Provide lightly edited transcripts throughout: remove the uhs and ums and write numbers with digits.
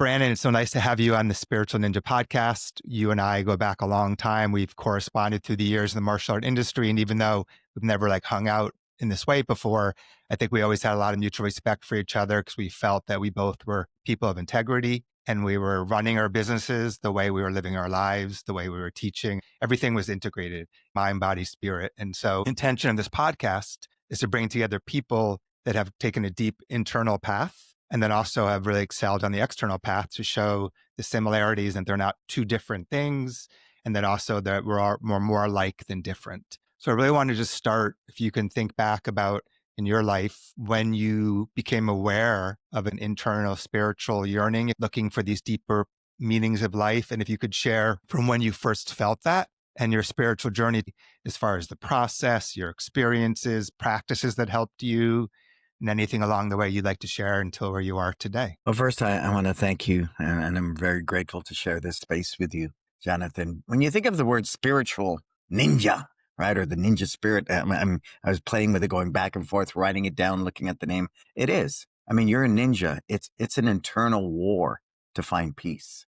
Brannon, it's so nice to have you on the Spiritual Ninja podcast. You and I go back a long time. We've corresponded through the years in the martial art industry. And even though we've never hung out in this way before, I think we always had a lot of mutual respect for each other because we felt that we both were people of integrity and we were running our businesses the way we were living our lives, the way we were teaching. Everything was integrated, mind, body, spirit. And so intention of this podcast is to bring together people that have taken a deep internal path and then also have really excelled on the external path to show the similarities and they're not two different things. And then also that we're more alike than different. So I really want to just start, if you can think back about in your life when you became aware of an internal spiritual yearning, looking for these deeper meanings of life. And if you could share from when you first felt that and your spiritual journey as far as the process, your experiences, practices that helped you, and anything along the way you'd like to share until where you are today. Well, first, I want to thank you, and I'm very grateful to share this space with you, Jonathan. When you think of the word spiritual ninja, right, or the ninja spirit, I was playing with it, going back and forth, writing it down, looking at the name. It is. I mean, you're a ninja. It's an internal war to find peace.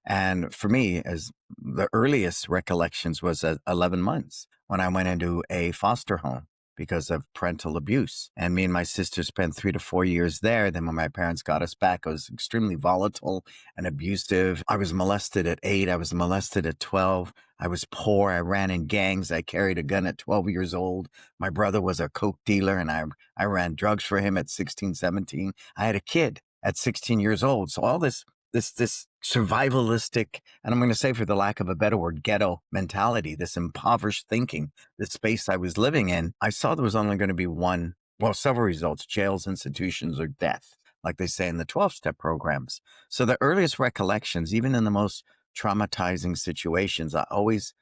And for me, as the earliest recollections was at 11 months when I went into a foster home because of parental abuse. And me and my sister spent 3 to 4 years there. Then when my parents got us back, I was extremely volatile and abusive. I was molested at 8. I was molested at 12. I was poor. I ran in gangs. I carried a gun at 12 years old. My brother was a coke dealer and I ran drugs for him at 16, 17. I had a kid at 16 years old. So all this survivalistic, and I'm going to say, for the lack of a better word, ghetto mentality, this impoverished thinking, this space I was living in, I saw there was only going to be several results: jails, institutions, or death, like they say in the 12-step programs. So the earliest recollections, even in the most traumatizing situations, I always,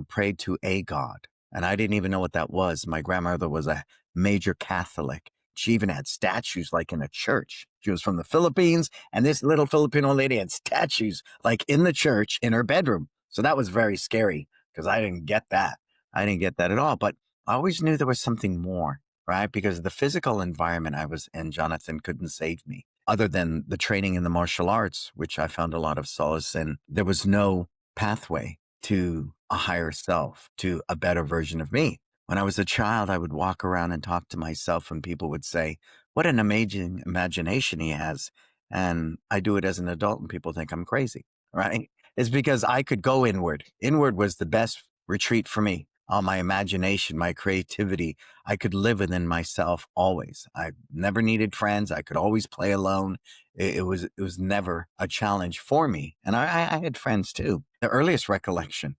prayed to a God. And I didn't even know what that was. My grandmother was a major Catholic. She even had statues like in a church. She was from the Philippines, and this little Filipino lady had statues like in the church in her bedroom. So that was very scary because I didn't get that. I didn't get that at all. But I always knew there was something more, right? Because the physical environment I was in, Jonathan, couldn't save me. Other than the training in the martial arts, which I found a lot of solace in, there was no pathway to a higher self, to a better version of me. When I was a child, I would walk around and talk to myself and people would say, what an amazing imagination he has. And I do it as an adult and people think I'm crazy, right? It's because I could go inward. Inward was the best retreat for me. My imagination, my creativity, I could live within myself always. I never needed friends. I could always play alone. It was never a challenge for me. And I had friends too. The earliest recollection,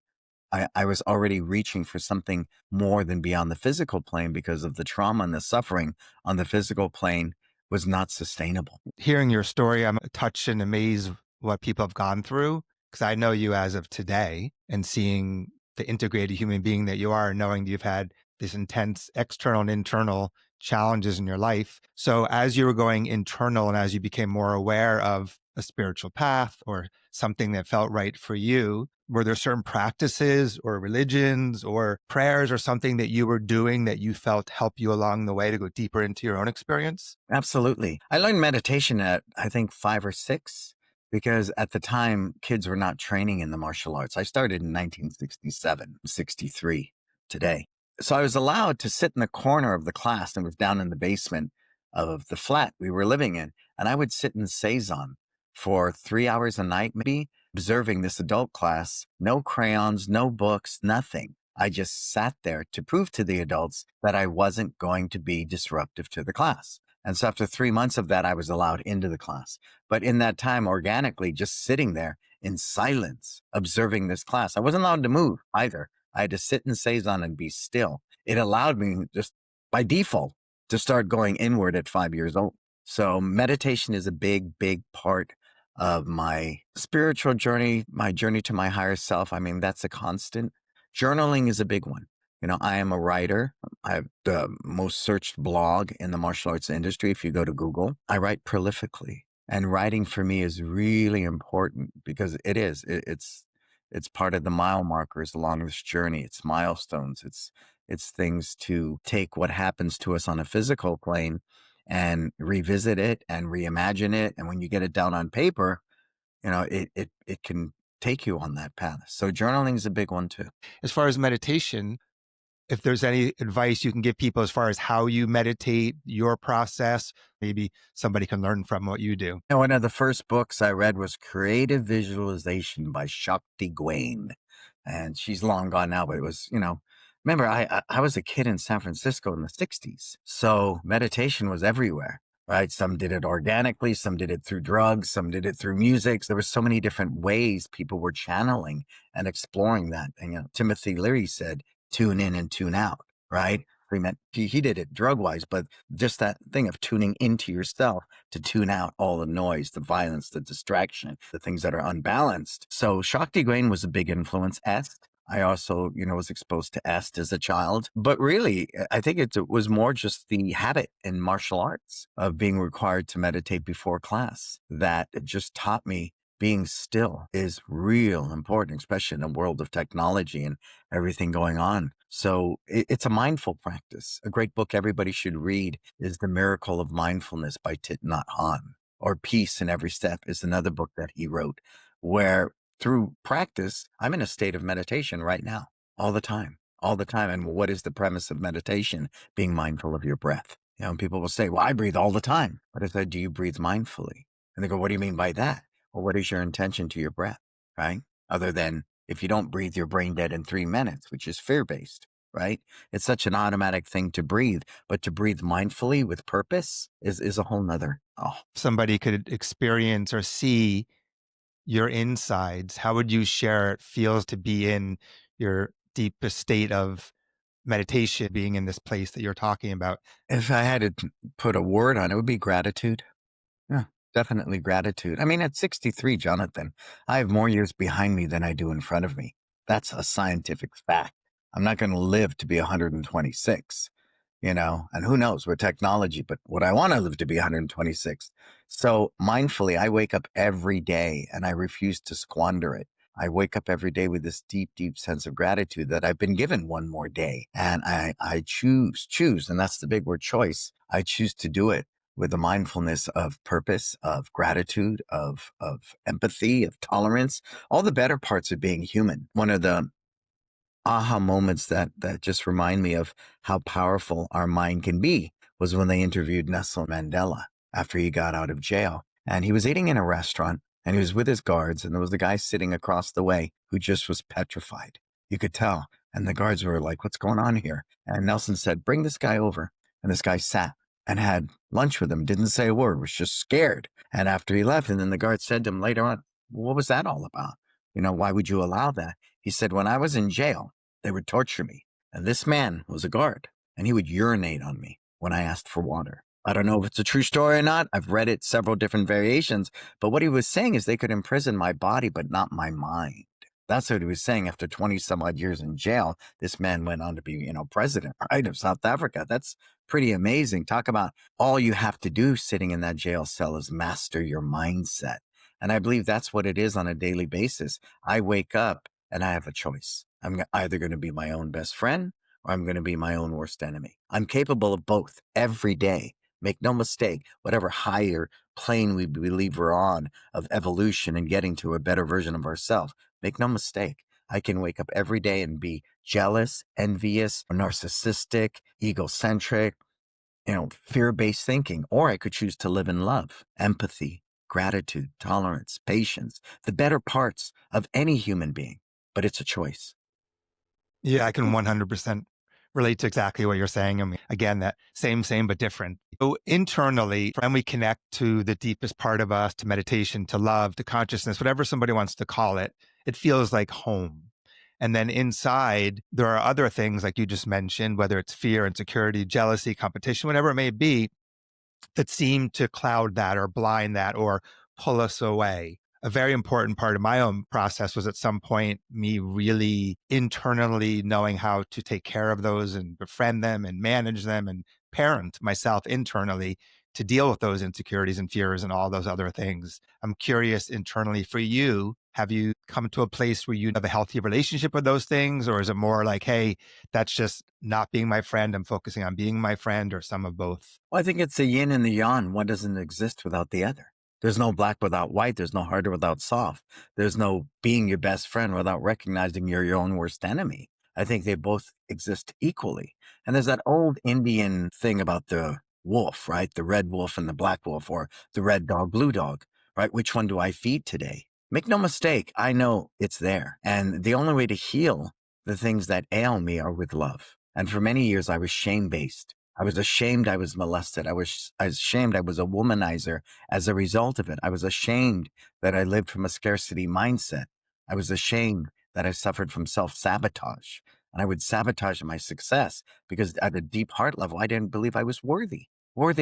I was already reaching for something more than beyond the physical plane because of the trauma and the suffering on the physical plane was not sustainable. Hearing your story, I'm touched and amazed what people have gone through because I know you as of today and seeing the integrated human being that you are, knowing you've had this intense external and internal challenges in your life. So as you were going internal and as you became more aware of a spiritual path or something that felt right for you, were there certain practices or religions or prayers or something that you were doing that you felt helped you along the way to go deeper into your own experience? Absolutely. I learned meditation at, I think, 5 or 6, because at the time, kids were not training in the martial arts. I started in 1967, 63 today. So I was allowed to sit in the corner of the class, and it was down in the basement of the flat we were living in. And I would sit in Seizon for 3 hours a night, maybe, observing this adult class. No crayons, no books, nothing. I just sat there to prove to the adults that I wasn't going to be disruptive to the class. And so after 3 months of that, I was allowed into the class. But in that time, organically, just sitting there in silence, observing this class, I wasn't allowed to move either. I had to sit in Seizon and be still. It allowed me just by default to start going inward at 5 years old. So meditation is a big, big part of my spiritual journey, my journey to my higher self. I mean, that's a constant. Journaling is a big one. I am a writer. I have the most searched blog in the martial arts industry. If you go to Google, I write prolifically, and writing for me is really important because it's part of the mile markers along this journey. It's milestones. It's things to take what happens to us on a physical plane and revisit it and reimagine it. And when you get it down on paper, it can take you on that path. So journaling is a big one too. As far as meditation, if there's any advice you can give people as far as how you meditate, your process, maybe somebody can learn from what you do. And one of the first books I read was Creative Visualization by Shakti Gawain. And she's long gone now, but it was, remember, I was a kid in San Francisco in the 60s. So meditation was everywhere, right? Some did it organically, some did it through drugs, some did it through music. There were so many different ways people were channeling and exploring that. And, Timothy Leary said, tune in and tune out, right? He did it drug wise, but just that thing of tuning into yourself to tune out all the noise, the violence, the distraction, the things that are unbalanced. So Shakti Gawain was a big influence. Est. I also, was exposed to Est as a child, but really, I think it was more just the habit in martial arts of being required to meditate before class that it just taught me being still is real important, especially in a world of technology and everything going on. So it's a mindful practice. A great book everybody should read is The Miracle of Mindfulness by Thich Nhat Hanh, or Peace in Every Step is another book that he wrote, where through practice, I'm in a state of meditation right now, all the time, all the time. And what is the premise of meditation? Being mindful of your breath. And people will say, well, I breathe all the time. But I said, do you breathe mindfully? And they go, what do you mean by that? Well, what is your intention to your breath, right? Other than if you don't breathe, you're brain dead in 3 minutes, which is fear-based, right? It's such an automatic thing to breathe, but to breathe mindfully with purpose is a whole nother. Oh, Somebody could experience or see your insides. How would you share it feels to be in your deepest state of meditation, being in this place that you're talking about? if I had to put a word on it, it would be gratitude. Yeah, definitely gratitude. I mean, at 63, Jonathan, I have more years behind me than I do in front of me. That's a scientific fact. I'm not going to live to be 126, and who knows with technology, but what I want to live to be 126. So mindfully, I wake up every day and I refuse to squander it. I wake up every day with this deep, deep sense of gratitude that I've been given one more day. And I choose, and that's the big word, choice. I choose to do it with the mindfulness of purpose, of gratitude, of empathy, of tolerance, all the better parts of being human. One of the aha moments that just remind me of how powerful our mind can be was when they interviewed Nelson Mandela after he got out of jail. And he was eating in a restaurant and he was with his guards, and there was a guy sitting across the way who just was petrified. You could tell. And the guards were like, what's going on here? And Nelson said, bring this guy over. And this guy sat and had lunch with him, didn't say a word, was just scared. And after he left, and then the guard said to him later on, what was that all about? Why would you allow that? He said, when I was in jail, they would torture me. And this man was a guard, and he would urinate on me when I asked for water. I don't know if it's a true story or not. I've read it several different variations, but what he was saying is they could imprison my body, but not my mind. That's what he was saying. After 20 some odd years in jail, this man went on to be, president, right, of South Africa. That's pretty amazing. Talk about all you have to do sitting in that jail cell is master your mindset. And I believe that's what it is on a daily basis. I wake up and I have a choice. I'm either going to be my own best friend or I'm going to be my own worst enemy. I'm capable of both every day. Make no mistake, whatever higher plane we believe we're on of evolution and getting to a better version of ourselves, make no mistake. I can wake up every day and be jealous, envious, narcissistic, egocentric, fear-based thinking, or I could choose to live in love, empathy, gratitude, tolerance, patience, the better parts of any human being. But it's a choice. Yeah, I can 100% relate to exactly what you're saying. I mean, again, that same, but different. So internally, when we connect to the deepest part of us, to meditation, to love, to consciousness, whatever somebody wants to call it, it feels like home. And then inside, there are other things like you just mentioned, whether it's fear, insecurity, jealousy, competition, whatever it may be, that seem to cloud that or blind that or pull us away. A very important part of my own process was at some point me really internally knowing how to take care of those and befriend them and manage them and parent myself internally to deal with those insecurities and fears and all those other things. I'm curious internally for you, Have you come to a place where you have a healthy relationship with those things? Or is it more like, hey, that's just not being my friend. I'm focusing on being my friend, or some of both? Well, I think it's the yin and the yang. One doesn't exist without the other. There's no black without white. There's no harder without soft. There's no being your best friend without recognizing you're your own worst enemy. I think they both exist equally. And there's that old Indian thing about the wolf, right? The red wolf and the black wolf, or the red dog, blue dog, right? Which one do I feed today? Make no mistake, I know it's there. And the only way to heal the things that ail me are with love. And for many years, I was shame based. I was ashamed I was molested. I was ashamed I was a womanizer as a result of it. I was ashamed that I lived from a scarcity mindset. I was ashamed that I suffered from self sabotage. And I would sabotage my success because at a deep heart level, I didn't believe I was worthy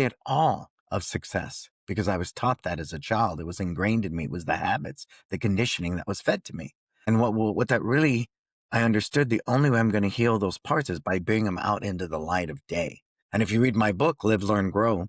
at all of success, because I was taught that as a child. It was ingrained in me. It was the habits, the conditioning that was fed to me. And what that really, I understood, the only way I'm going to heal those parts is by bringing them out into the light of day. And if you read my book, Live, Learn, Grow,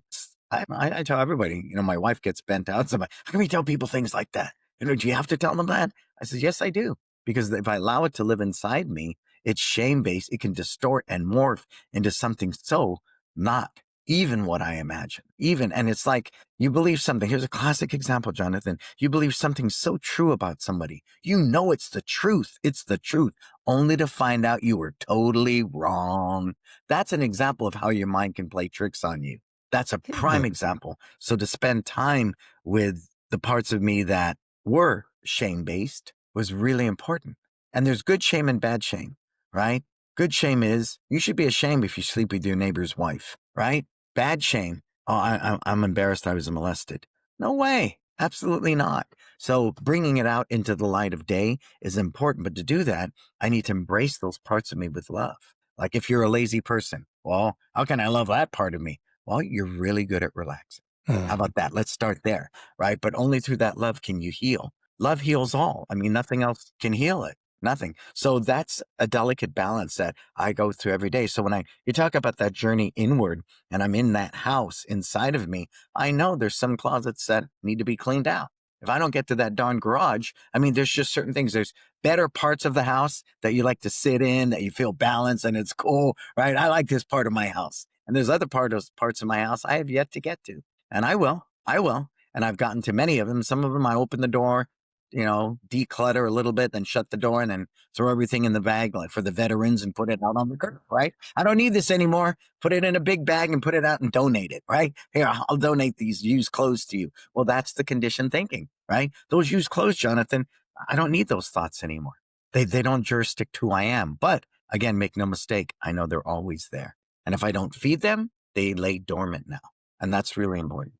I tell everybody, my wife gets bent out. So I'm like, how can we tell people things like that? Do you have to tell them that? I said, yes, I do. Because if I allow it to live inside me, it's shame based. It can distort and morph into something so not even what I imagine. And it's like you believe something. Here's a classic example, Jonathan. You believe something so true about somebody. You know it's the truth. It's the truth, only to find out you were totally wrong. That's an example of how your mind can play tricks on you. That's a prime example. So to spend time with the parts of me that were shame based was really important. And there's good shame and bad shame, right? Good shame is you should be ashamed if you sleep with your neighbor's wife, right? Bad shame. Oh, I'm embarrassed I was molested. No way. Absolutely not. So bringing it out into the light of day is important. But to do that, I need to embrace those parts of me with love. Like if you're a lazy person, well, how can I love that part of me? Well, you're really good at relaxing. How about that? Let's start there, right? But only through that love can you heal. Love heals all. I mean, nothing else can heal it. Nothing. So that's a delicate balance that I go through every day. So when you talk about that journey inward and I'm in that house inside of me, I know there's some closets that need to be cleaned out. If I don't get to that darn garage, I mean, there's just certain things. There's better parts of the house that you like to sit in, that you feel balanced and it's cool, right? I like this part of my house. And there's other parts of my house I have yet to get to. And I will. I will. And I've gotten to many of them. Some of them I open the door, declutter a little bit, then shut the door and then throw everything in the bag, like for the veterans, and put it out on the curb, right? I don't need this anymore. Put it in a big bag and put it out and donate it, right? Here, I'll donate these used clothes to you. Well, that's the conditioned thinking, right? Those used clothes, Jonathan, I don't need those thoughts anymore. They don't jurisdict who I am. But again, make no mistake, I know they're always there. And if I don't feed them, they lay dormant now. And that's really important.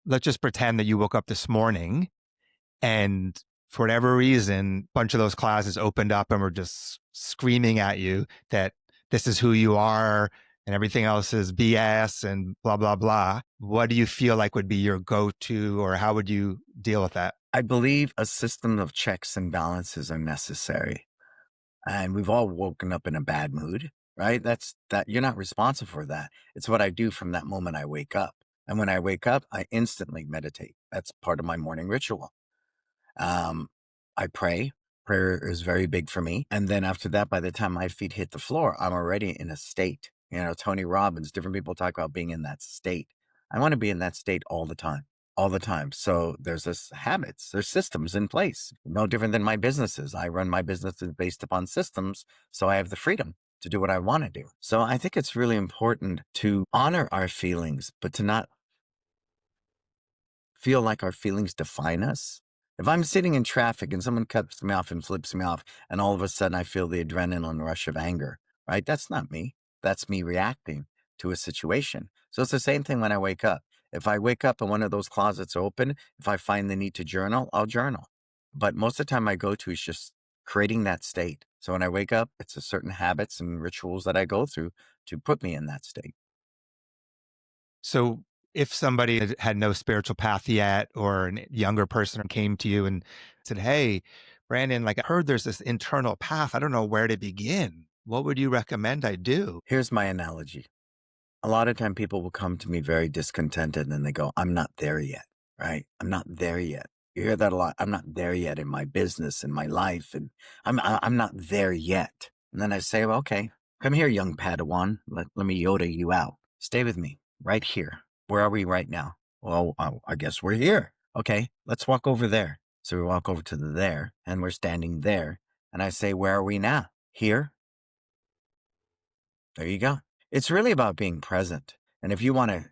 Let's just pretend that you woke up this morning and for whatever reason, a bunch of those closets opened up and were just screaming at you that this is who you are and everything else is BS and blah, blah, blah. What do you feel like would be your go-to, or how would you deal with that? I believe a system of checks and balances are necessary. And we've all woken up in a bad mood, right? That you're not responsible for that. It's what I do from that moment I wake up. And when I wake up, I instantly meditate. That's part of my morning ritual. Um, I pray. Prayer is very big for me. And then after that, by the time my feet hit the floor, I'm already in a state. Tony Robbins, different people talk about being in that state. I want to be in that state all the time, all the time. So there's this habits, there's systems in place, no different than my businesses. I run my businesses based upon systems. So I have the freedom to do what I want to do. So I think it's really important to honor our feelings, but to not feel like our feelings define us. If I'm sitting in traffic and someone cuts me off and flips me off, and all of a sudden I feel the adrenaline rush of anger, right? That's not me. That's me reacting to a situation. So it's the same thing when I wake up. If I wake up and one of those closets are open, if I find the need to journal, I'll journal. But most of the time I go to is just creating that state. So when I wake up, it's a certain habits and rituals that I go through to put me in that state. So if somebody had no spiritual path yet, or a younger person came to you and said, hey, Brandon, like I heard there's this internal path. I don't know where to begin. What would you recommend I do? Here's my analogy. A lot of time people will come to me very discontented and they go, I'm not there yet, right? I'm not there yet. You hear that a lot. I'm not there yet in my business, in my life, and I'm not there yet. And then I say, well, okay, come here, young Padawan. Let me Yoda you out. Stay with me right here. Where are we right now? Well, I guess we're here. Okay, let's walk over there. So we walk over to the there, and we're standing there. And I say, where are we now? Here. There you go. It's really about being present. And if you want to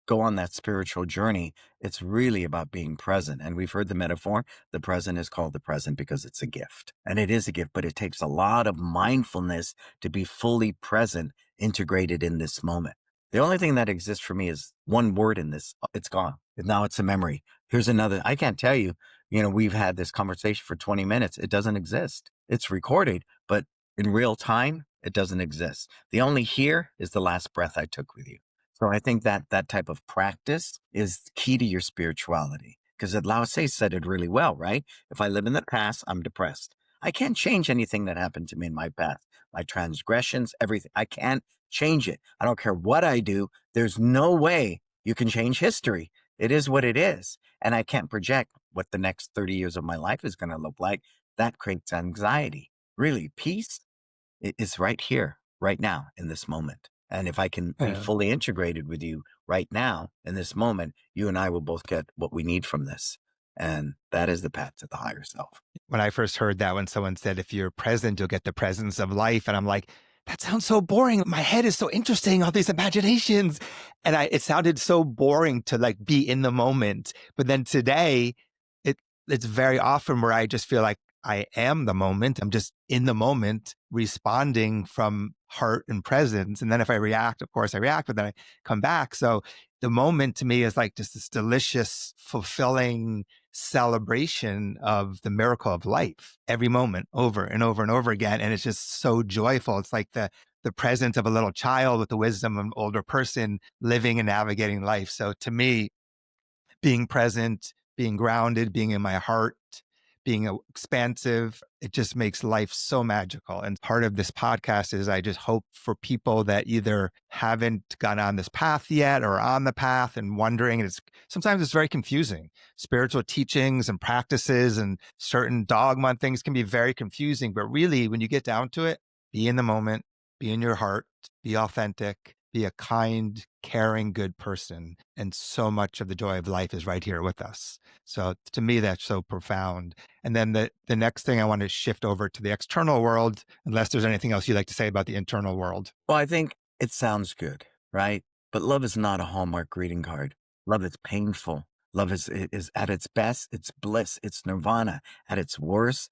go on that spiritual journey, it's really about being present. And we've heard the metaphor, the present is called the present because it's a gift. And it is a gift, but it takes a lot of mindfulness to be fully present, integrated in this moment. The only thing that exists for me is one word in this. It's gone. Now it's a memory. Here's another. I can't tell you, we've had this conversation for 20 minutes. It doesn't exist. It's recorded, but in real time, it doesn't exist. The only here is the last breath I took with you. So I think that that type of practice is key to your spirituality because Lao Tse said it really well, right? If I live in the past, I'm depressed. I can't change anything that happened to me in my past, my transgressions, everything. I can't change it. I don't care what I do. There's no way you can change history. It is what it is. And I can't project what the next 30 years of my life is going to look like. That creates anxiety. Really, peace is right here, right now, in this moment. And if I can be Yeah. fully integrated with you right now, in this moment, you and I will both get what we need from this. And that is the path to the higher self. When I first heard that, when someone said, if you're present, you'll get the presence of life. And I'm like, that sounds so boring. My head is so interesting, all these imaginations. And it sounded so boring to like be in the moment. But then today, it it's very often where I just feel like I am the moment. I'm just in the moment, responding from heart and presence. And then if I react, of course I react, but then I come back. So the moment to me is like just this delicious, fulfilling celebration of the miracle of life every moment over and over and over again. And it's just so joyful. It's like the presence of a little child with the wisdom of an older person living and navigating life. So to me, being present, being grounded, being in my heart, being expansive, it just makes life so magical. And part of this podcast is I just hope for people that either haven't gone on this path yet or on the path and wondering. And sometimes it's very confusing. Spiritual teachings and practices and certain dogma and things can be very confusing. But really, when you get down to it, be in the moment, be in your heart, be authentic, be a kind, caring, good person. And so much of the joy of life is right here with us. So to me, that's so profound. And then the next thing I want to shift over to the external world, unless there's anything else you'd like to say about the internal world. Well, I think it sounds good, right? But love is not a Hallmark greeting card. Love is painful. Love is at its best, it's bliss, it's nirvana. At its worst,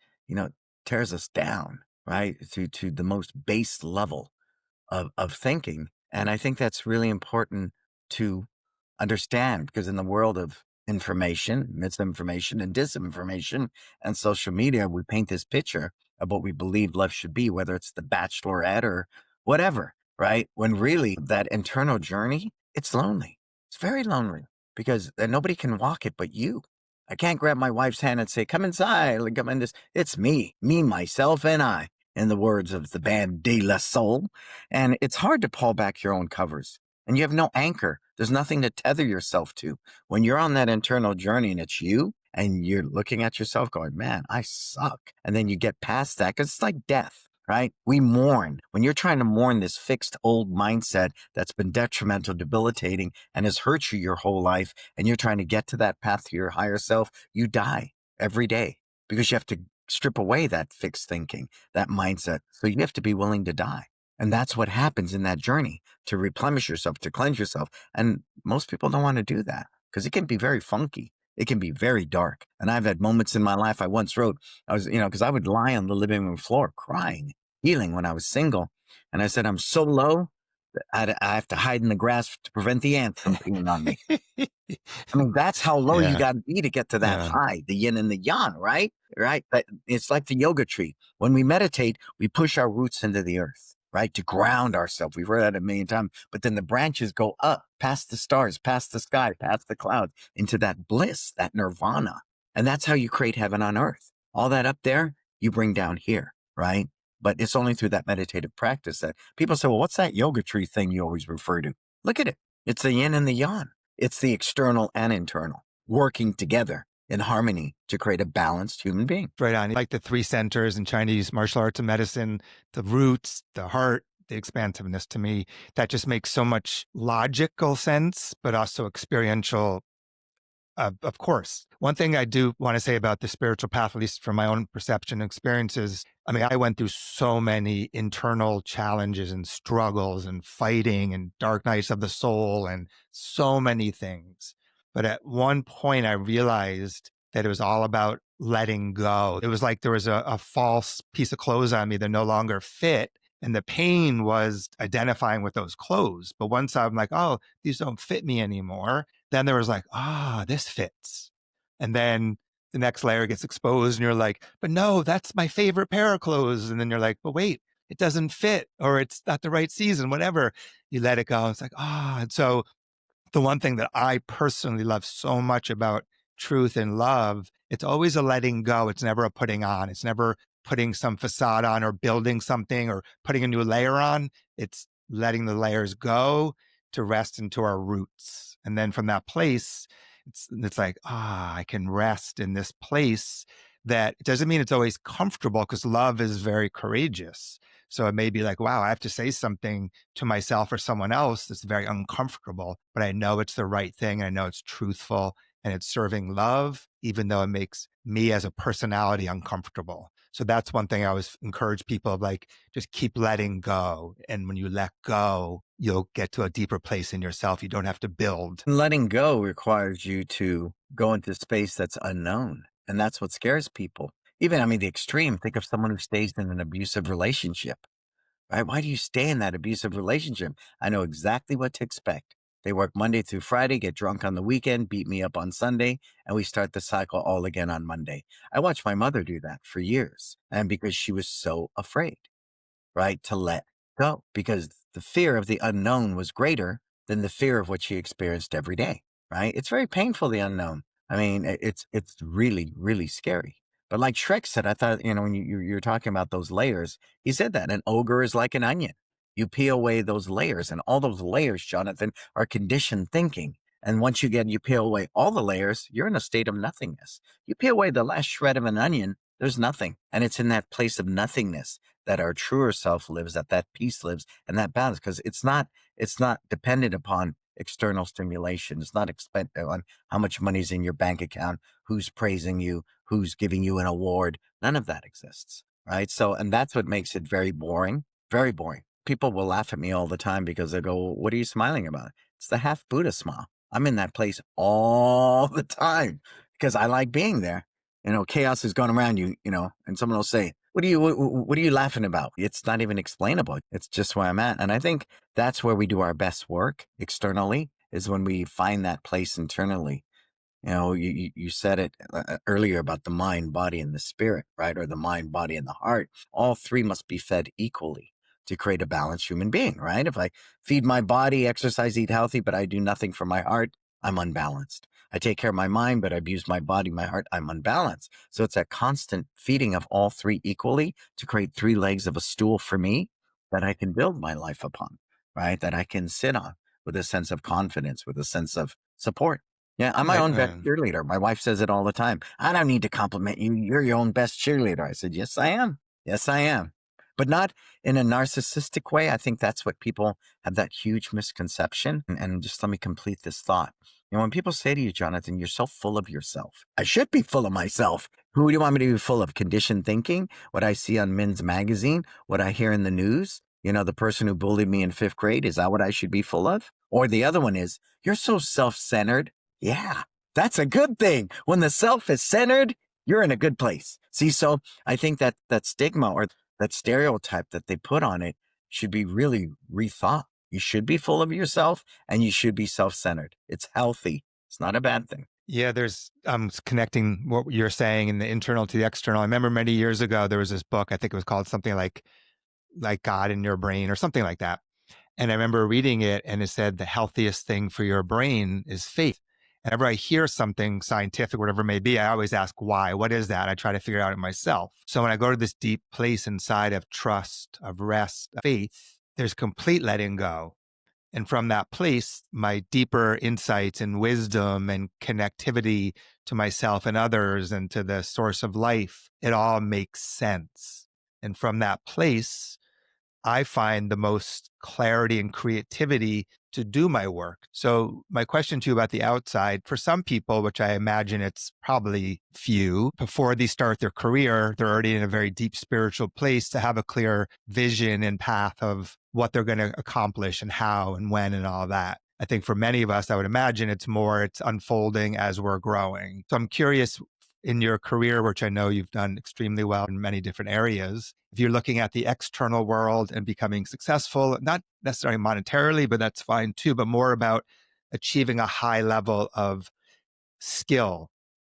tears us down, right? To the most base level of thinking. And I think that's really important to understand because in the world of information, misinformation, and disinformation and social media, we paint this picture of what we believe love should be, whether it's the bachelorette or whatever, right? When really that internal journey, it's lonely. It's very lonely because nobody can walk it but you. I can't grab my wife's hand and say, come inside, like, come in this. It's me, myself, and I, in the words of the band De La Soul. And it's hard to pull back your own covers and you have no anchor. There's nothing to tether yourself to. When you're on that internal journey and it's you and you're looking at yourself going, man, I suck. And then you get past that because it's like death, right? We mourn. When you're trying to mourn this fixed old mindset that's been detrimental, debilitating, and has hurt you your whole life, and you're trying to get to that path to your higher self, you die every day because you have to strip away that fixed thinking, that mindset. So you have to be willing to die. And that's what happens in that journey to replenish yourself, to cleanse yourself. And most people don't want to do that because it can be very funky. It can be very dark. And I've had moments in my life. I once wrote, I was, because I would lie on the living room floor crying, healing when I was single. And I said, I'm so low that I have to hide in the grass to prevent the ants from peeing on me. I mean, that's how low you Yeah. got to be to get to that Yeah. high, the yin and the yang, right? Right. But it's like the yoga tree. When we meditate, we push our roots into the earth, right? To ground ourselves. We've heard that a million times. But then the branches go up past the stars, past the sky, past the clouds, into that bliss, that nirvana. And that's how you create heaven on earth. All that up there, you bring down here, right? But it's only through that meditative practice that people say, well, what's that yoga tree thing you always refer to? Look at it. It's the yin and the yang. It's the external and internal working together. in harmony to create a balanced human being. Right on. Like the three centers in Chinese martial arts and medicine, the roots, the heart, the expansiveness to me, that just makes so much logical sense, but also experiential. Of course. One thing I do want to say about the spiritual path, at least from my own perception and experiences, I mean, I went through so many internal challenges and struggles and fighting and dark nights of the soul and so many things. But at one point, I realized that it was all about letting go. It was like there was a false piece of clothes on me that no longer fit. And the pain was identifying with those clothes. But once I'm like, oh, these don't fit me anymore, then there was like, this fits. And then the next layer gets exposed and you're like, but no, that's my favorite pair of clothes. And then you're like, but wait, it doesn't fit or it's not the right season, whatever. You let it go. It's like, And so the one thing that I personally love so much about truth and love, it's always a letting go. It's never a putting on. It's never putting some facade on or building something or putting a new layer on. It's letting the layers go to rest into our roots. And then from that place, it's like, I can rest in this place. That it doesn't mean it's always comfortable because love is very courageous. So it may be like, wow, I have to say something to myself or someone else that's very uncomfortable, but I know it's the right thing. I know it's truthful and it's serving love, even though it makes me as a personality uncomfortable. So that's one thing I always encourage people of like, just keep letting go. And when you let go, you'll get to a deeper place in yourself. You don't have to build. Letting go requires you to go into space that's unknown. And that's what scares people. Even, I mean, the extreme, think of someone who stays in an abusive relationship, right? Why do you stay in that abusive relationship? I know exactly what to expect. They work Monday through Friday, get drunk on the weekend, beat me up on Sunday, and we start the cycle all again on Monday. I watched my mother do that for years. And because she was so afraid, right, to let go, because the fear of the unknown was greater than the fear of what she experienced every day, right? It's very painful, the unknown. I mean, it's really, really scary. But like Shrek said, I thought, when you're talking about those layers, he said that an ogre is like an onion. You peel away those layers, and all those layers, Jonathan, are conditioned thinking. And once you peel away all the layers, you're in a state of nothingness. You peel away the last shred of an onion, there's nothing. And it's in that place of nothingness that our truer self lives, that peace lives, and that balance, because it's not dependent upon external stimulation. It's not expended on how much money's in your bank account, who's praising you, who's giving you an award. None of that exists, right? So, and that's what makes it very boring, very boring. People will laugh at me all the time because they go, "Well, what are you smiling about?" It's the half Buddha smile. I'm in that place all the time because I like being there. Chaos is going around you, and someone will say, what are you laughing about? It's not even explainable. It's just where I'm at. And I think that's where we do our best work externally, is when we find that place internally. You said it earlier about the mind, body, and the spirit, right? Or the mind, body, and the heart. All three must be fed equally to create a balanced human being, right? If I feed my body, exercise, eat healthy, but I do nothing for my heart, I'm unbalanced. I take care of my mind, but I abuse my body, my heart, I'm unbalanced. So it's a constant feeding of all three equally to create three legs of a stool for me that I can build my life upon, right? That I can sit on with a sense of confidence, with a sense of support. Yeah, I'm my Right. own best cheerleader. My wife says it all the time. I don't need to compliment you. You're your own best cheerleader. I said, yes, I am. Yes, I am. But not in a narcissistic way. I think that's what people have, that huge misconception. And just let me complete this thought. When people say to you, Jonathan, you're so full of yourself, I should be full of myself. Who do you want me to be full of? Conditioned thinking? What I see on Men's Magazine? What I hear in the news? The person who bullied me in fifth grade, is that what I should be full of? Or the other one is, you're so self-centered. Yeah, that's a good thing. When the self is centered, you're in a good place. See, so I think that stigma or that stereotype that they put on it should be really rethought. You should be full of yourself and you should be self-centered. It's healthy. It's not a bad thing. Yeah, there's connecting what you're saying in the internal to the external. I remember many years ago there was this book, I think it was called something like God in Your Brain or something like that. And I remember reading it and it said the healthiest thing for your brain is faith. And whenever I hear something scientific, whatever it may be, I always ask why. What is that? I try to figure it out it myself. So when I go to this deep place inside of trust, of rest, of faith, there's complete letting go. And from that place, my deeper insights and wisdom and connectivity to myself and others and to the source of life, it all makes sense. And from that place, I find the most clarity and creativity to do my work. So, my question to you about the outside, for some people, which I imagine it's probably few, before they start their career, they're already in a very deep spiritual place to have a clear vision and path of what they're going to accomplish and how and when and all that. I think for many of us, I would imagine it's unfolding as we're growing. So, I'm curious in your career, which I know you've done extremely well in many different areas, if you're looking at the external world and becoming successful, not necessarily monetarily, but that's fine too, but more about achieving a high level of skill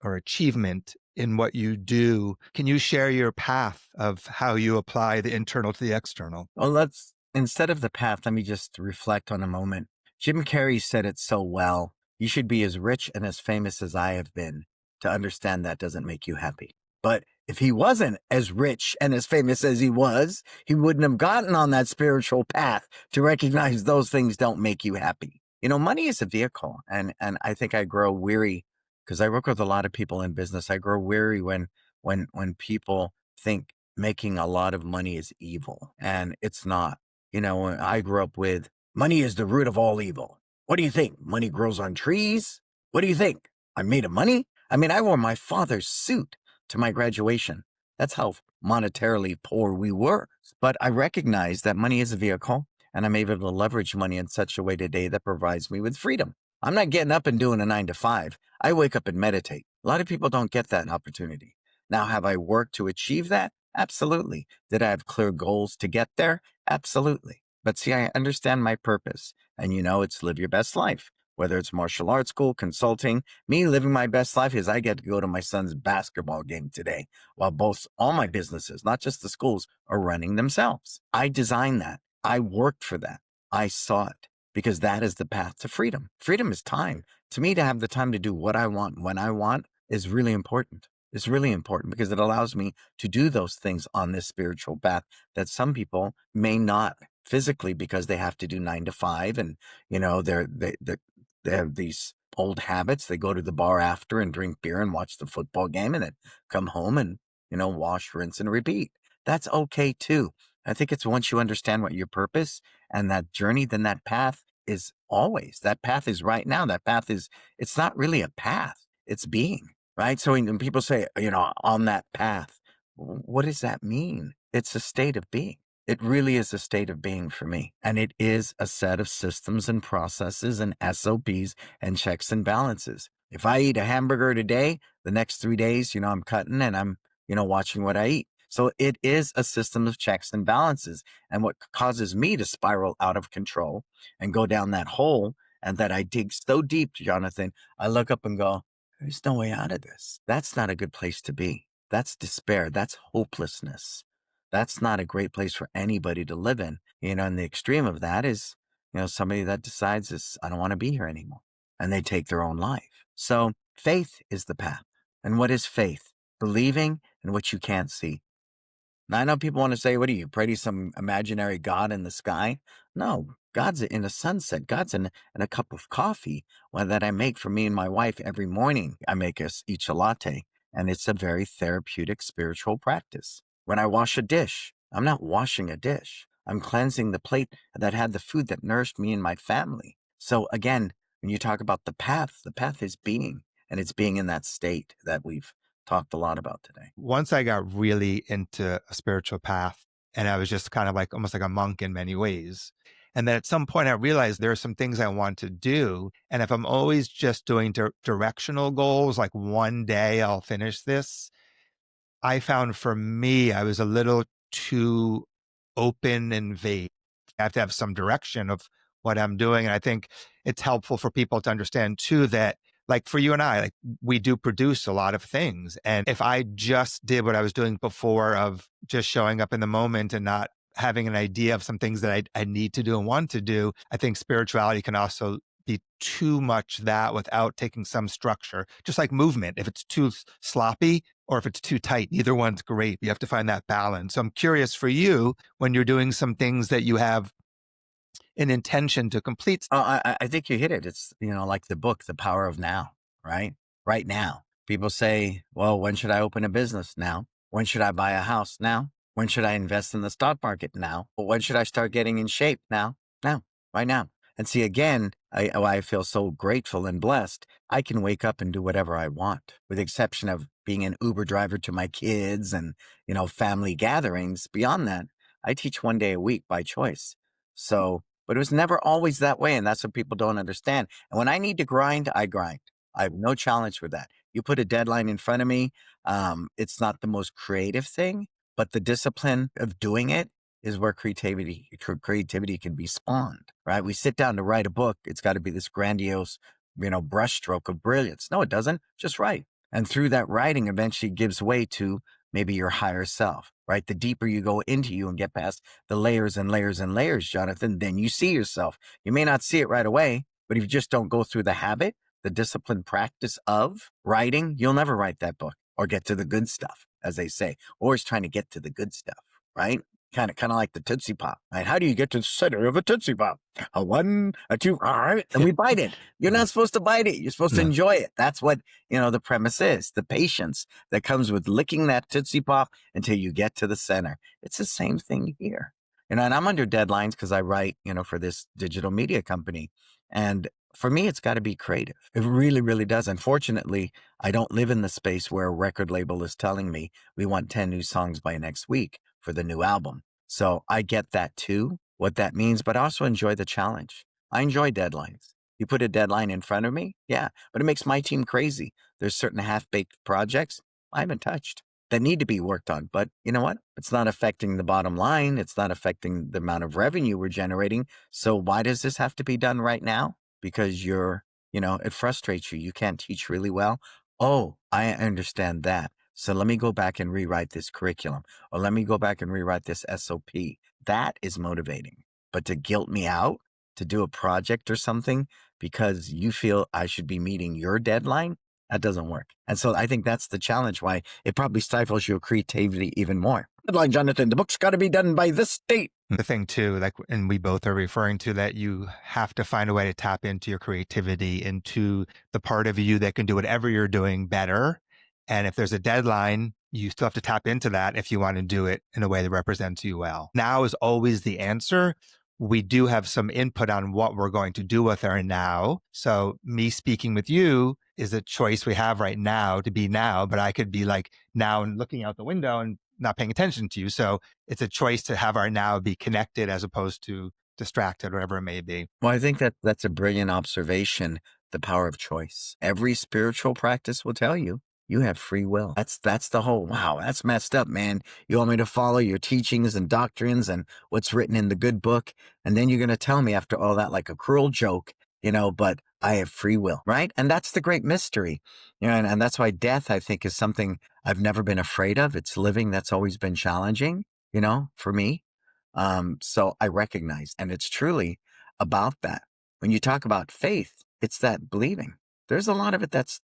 or achievement in what you do, can you share your path of how you apply the internal to the external? Well, instead of the path, let me just reflect on a moment. Jim Carrey said it so well. You should be as rich and as famous as I have been to understand that doesn't make you happy. But if he wasn't as rich and as famous as he was, he wouldn't have gotten on that spiritual path to recognize those things don't make you happy. Money is a vehicle. And I think I grow weary because I work with a lot of people in business. I grow weary when people think making a lot of money is evil, and it's not. I grew up with money is the root of all evil. What do you think? Money grows on trees? What do you think? I'm made of money? I mean, I wore my father's suit to my graduation. That's how monetarily poor we were. But I recognize that money is a vehicle, and I'm able to leverage money in such a way today that provides me with freedom. I'm not getting up and doing a 9 to 5. I wake up and meditate. A lot of people don't get that opportunity. Now, have I worked to achieve that? Absolutely. Did I have clear goals to get there? Absolutely. But see, I understand my purpose. And it's live your best life. Whether it's martial arts school, consulting, me living my best life is I get to go to my son's basketball game today while all my businesses, not just the schools, are running themselves. I designed that. I worked for that. I saw it because that is the path to freedom. Freedom is time. To me, to have the time to do what I want when I want is really important. It's really important because it allows me to do those things on this spiritual path that some people may not physically because they have to do 9 to 5 and they have these old habits. They go to the bar after and drink beer and watch the football game and then come home and wash, rinse, and repeat. That's okay too. I think it's once you understand what your purpose and that journey, then that path is always, that path is right now. That path is, it's not really a path, it's being. Right. So when people say, on that path, what does that mean? It's a state of being. It really is a state of being for me. And it is a set of systems and processes and SOPs and checks and balances. If I eat a hamburger today, the next 3 days, I'm cutting and I'm, watching what I eat. So it is a system of checks and balances. And what causes me to spiral out of control and go down that hole and that I dig so deep, Jonathan, I look up and go, there's no way out of this. That's not a good place to be. That's despair. That's hopelessness. That's not a great place for anybody to live in. And the extreme of that is, somebody that decides this, I don't want to be here anymore. And they take their own life. So faith is the path. And what is faith? Believing in what you can't see. Now, I know people want to say, what do you pray to some imaginary God in the sky? No, God's in a sunset. God's in a cup of coffee that I make for me and my wife every morning. I make us each a latte, and it's a very therapeutic spiritual practice. When I wash a dish, I'm not washing a dish. I'm cleansing the plate that had the food that nourished me and my family. So again, when you talk about the path is being, and it's being in that state that we've talked a lot about today. Once I got really into a spiritual path, and I was just kind of like almost like a monk in many ways. And then at some point, I realized there are some things I want to do. And if I'm always just doing directional goals, like one day I'll finish this, I found for me, I was a little too open and vague. I have to have some direction of what I'm doing. And I think it's helpful for people to understand too that, like for you and I, like we do produce a lot of things. And if I just did what I was doing before of just showing up in the moment and not having an idea of some things that I need to do and want to do, I think spirituality can also be too much that without taking some structure, just like movement. If it's too sloppy or if it's too tight, neither one's great. You have to find that balance. So I'm curious for you when you're doing some things that you have an intention to complete. Oh, I think you hit it. It's, like the book, The Power of Now, right? Right now. People say, well, when should I open a business? Now. When should I buy a house? Now. When should I invest in the stock market? Now. Well, when should I start getting in shape? Now. Now. Right now. And see, again, I feel so grateful and blessed. I can wake up and do whatever I want, with the exception of being an Uber driver to my kids and, family gatherings. Beyond that, I teach 1 day a week by choice. So, but it was never always that way. And that's what people don't understand. And when I need to grind, I grind. I have no challenge with that. You put a deadline in front of me. It's not the most creative thing, but the discipline of doing it is where creativity can be spawned, right? We sit down to write a book. It's got to be this grandiose, brushstroke of brilliance. No, it doesn't. Just write. And through that writing eventually gives way to maybe your higher self, right? The deeper you go into you and get past the layers and layers and layers, Jonathan, then you see yourself. You may not see it right away, but if you just don't go through the habit, the disciplined practice of writing, you'll never write that book or get to the good stuff, as they say. Always trying to get to the good stuff, right? Kind of like the Tootsie Pop, right? How do you get to the center of a Tootsie Pop? A one, a two, all right, and we bite it. You're not supposed to bite it. You're supposed to No. enjoy it. That's what, the premise is, the patience that comes with licking that Tootsie Pop until you get to the center. It's the same thing here. And I'm under deadlines because I write, for this digital media company. And for me, it's got to be creative. It really, really does. Unfortunately, I don't live in the space where a record label is telling me we want 10 new songs by next week for the new album. So I get that too, what that means, but I also enjoy the challenge. I enjoy deadlines. You put a deadline in front of me, yeah, but it makes my team crazy. There's certain half-baked projects I haven't touched that need to be worked on. But you know what? It's not affecting the bottom line. It's not affecting the amount of revenue we're generating. So why does this have to be done right now? Because it frustrates you. You can't teach really well. Oh, I understand that. So let me go back and rewrite this curriculum, or let me go back and rewrite this SOP. That is motivating. But to guilt me out to do a project or something because you feel I should be meeting your deadline, that doesn't work. And so I think that's the challenge, why it probably stifles your creativity even more. Deadline, Jonathan, the book's got to be done by this date. The thing too, like, and we both are referring to that, you have to find a way to tap into your creativity, into the part of you that can do whatever you're doing better. And if there's a deadline, you still have to tap into that if you want to do it in a way that represents you well. Now is always the answer. We do have some input on what we're going to do with our now. So me speaking with you is a choice we have right now to be now, but I could be like now and looking out the window and not paying attention to you. So it's a choice to have our now be connected as opposed to distracted, whatever it may be. Well, I think that's a brilliant observation, the power of choice. Every spiritual practice will tell you have free will. That's the whole, wow, that's messed up, man. You want me to follow your teachings and doctrines and what's written in the good book, and then you're going to tell me after all that, like a cruel joke, but I have free will, right? And that's the great mystery. And that's why death, I think, is something I've never been afraid of. It's living that's always been challenging, for me. So I recognize, and it's truly about that. When you talk about faith, it's that believing. There's a lot of it that's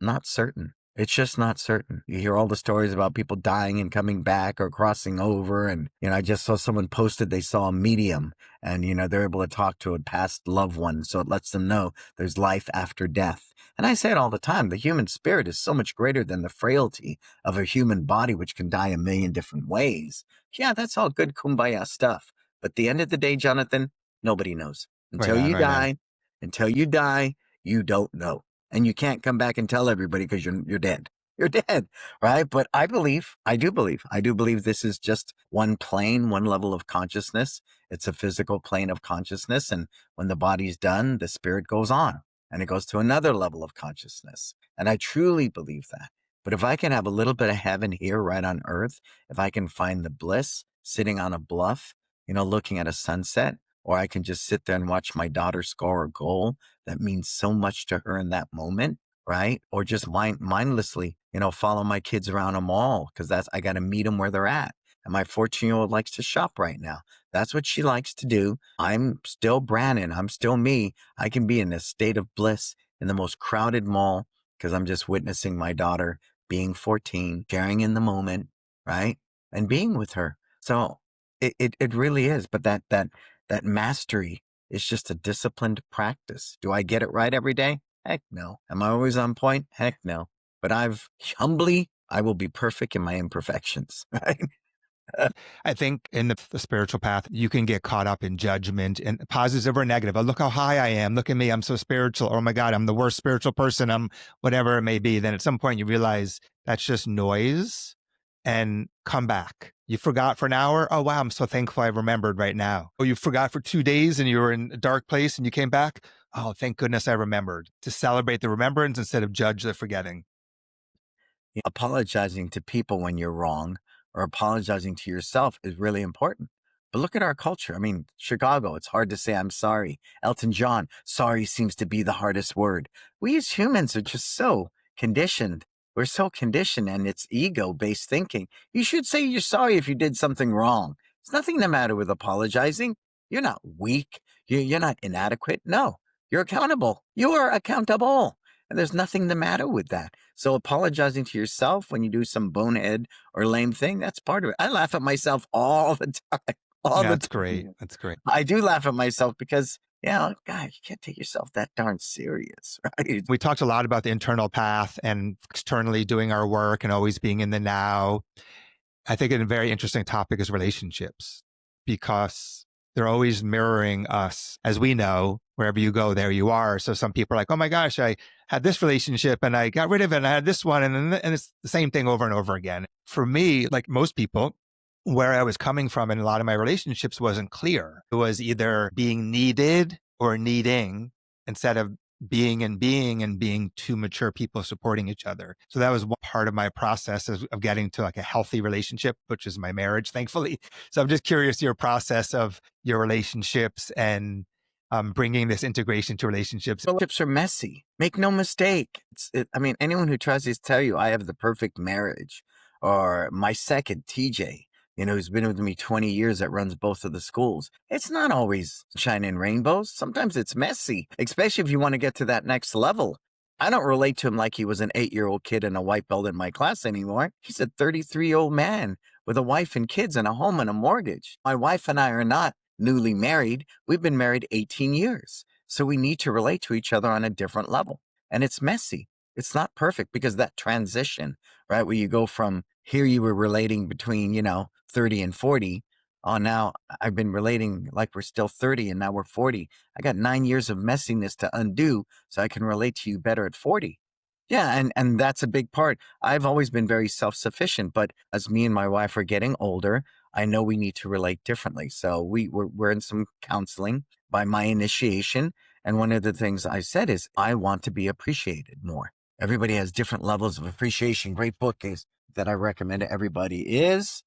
not certain. It's just not certain. You hear all the stories about people dying and coming back or crossing over. And, I just saw someone posted they saw a medium and, they're able to talk to a past loved one. So it lets them know there's life after death. And I say it all the time. The human spirit is so much greater than the frailty of a human body, which can die a million different ways. Yeah, that's all good kumbaya stuff. But at the end of the day, Jonathan, nobody knows. Right on, right on. Until you die, you don't know. And you can't come back and tell everybody because you're dead. You're dead, right? But I do believe this is just one plane, one level of consciousness. It's a physical plane of consciousness. And when the body's done, the spirit goes on and it goes to another level of consciousness. And I truly believe that. But if I can have a little bit of heaven here right on earth, if I can find the bliss sitting on a bluff, looking at a sunset, or I can just sit there and watch my daughter score a goal that means so much to her in that moment, right? Or just mindlessly, follow my kids around a mall because I got to meet them where they're at. And my 14-year-old likes to shop right now. That's what she likes to do. I'm still Brannon. I'm still me. I can be in a state of bliss in the most crowded mall because I'm just witnessing my daughter being 14, sharing in the moment, right? And being with her. So it really is. But that mastery is just a disciplined practice. Do I get it right every day? Heck no. Am I always on point? Heck no. but I will be perfect in my imperfections, right? I think in the spiritual path, you can get caught up in judgment and positive or negative. Oh, look how high I am. Look at me. I'm so spiritual. Oh my God, I'm the worst spiritual person. I'm whatever it may be. Then at some point you realize that's just noise and come back. You forgot for an hour. Oh, wow. I'm so thankful I remembered right now. Oh, you forgot for 2 days and you were in a dark place and you came back. Oh, thank goodness I remembered, to celebrate the remembrance instead of judge the forgetting. Apologizing to people when you're wrong or apologizing to yourself is really important. But look at our culture. I mean, Chicago, it's hard to say I'm sorry. Elton John, sorry seems to be the hardest word. We as humans are just so conditioned. We're so conditioned and it's ego based thinking. You should say you're sorry if you did something wrong. There's nothing the matter with apologizing. You're not weak. You're not inadequate. No, you're accountable. You are accountable. And there's nothing the matter with that. So apologizing to yourself when you do some bonehead or lame thing, that's part of it. I laugh at myself all the time, all Yeah, the that's great. time. That's great. I do laugh at myself because, God, you can't take yourself that darn serious, right? We talked a lot about the internal path and externally doing our work and always being in the now. I think a very interesting topic is relationships, because they're always mirroring us. As we know, wherever you go, there you are. So some people are like, oh my gosh, I had this relationship and I got rid of it and I had this one. And it's the same thing over and over again. For me, like most people, where I was coming from in a lot of my relationships wasn't clear. It was either being needed or needing, instead of being two mature people supporting each other. So that was one part of my process of getting to like a healthy relationship, which is my marriage, thankfully. So I'm just curious your process of your relationships and bringing this integration to relationships. Relationships are messy. Make no mistake. I mean, anyone who tries to tell you I have the perfect marriage or my second, TJ, who's been with me 20 years that runs both of the schools. It's not always shine and rainbows. Sometimes it's messy, especially if you want to get to that next level. I don't relate to him like he was an 8-year-old kid and a white belt in my class anymore. He's a 33-year-old man with a wife and kids and a home and a mortgage. My wife and I are not newly married. We've been married 18 years. So we need to relate to each other on a different level. And it's messy. It's not perfect because that transition, right, where you go from here you were relating between, 30 and 40. Oh, now I've been relating like we're still 30 and now we're 40. I got 9 years of messiness to undo so I can relate to you better at 40. Yeah, and that's a big part. I've always been very self-sufficient, but as me and my wife are getting older, I know we need to relate differently. So we're in some counseling by my initiation. And one of the things I said is I want to be appreciated more. Everybody has different levels of appreciation. Great book is that I recommend to everybody is